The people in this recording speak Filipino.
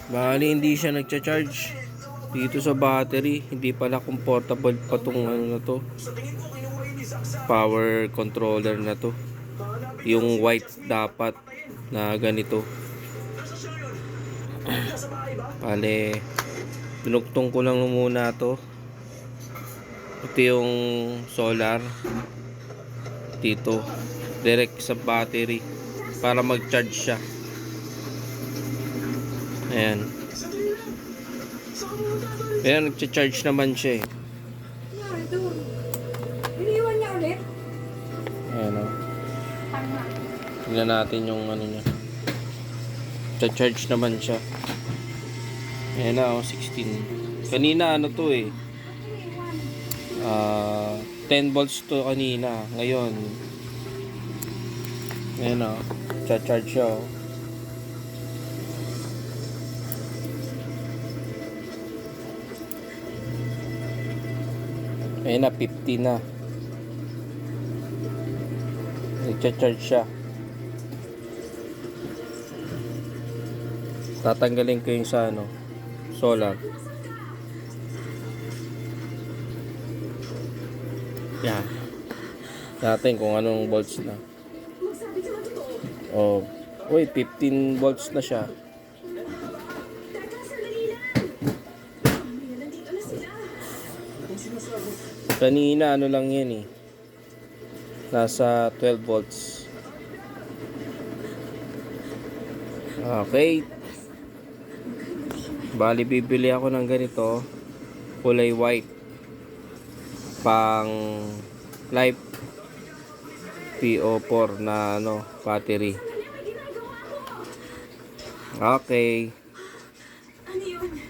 Bali hindi siya nagcha-charge dito sa battery. Hindi pala comfortable pa tong ano na to, power controller na to. Yung white dapat na ganito. Bali pinugtong ko lang muna to. Ito yung solar dito direct sa battery para mag-charge siya. Ayan. Ayan, nagcha-charge naman siya eh. Iniwan niya ulit? Ayan o. Tignan natin yung ano niya. Cha-charge naman siya. Ayan na o, 16. Kanina ano to eh. 10 volts to kanina. Ngayon. Ayan o. Cha-charge siya o. Ayan na, 50 na. Nagcha-charge siya. Tatanggalin ko yung sa ano, solar. Yan. Natin kung anong volts na. Oh, uy, 15 volts na siya. Kanina ano lang yan eh. Nasa 12 volts. Okay. Bali bibili ako ng ganito, kulay white, pang Life PO4 na ano, battery. Okay. Ano yun?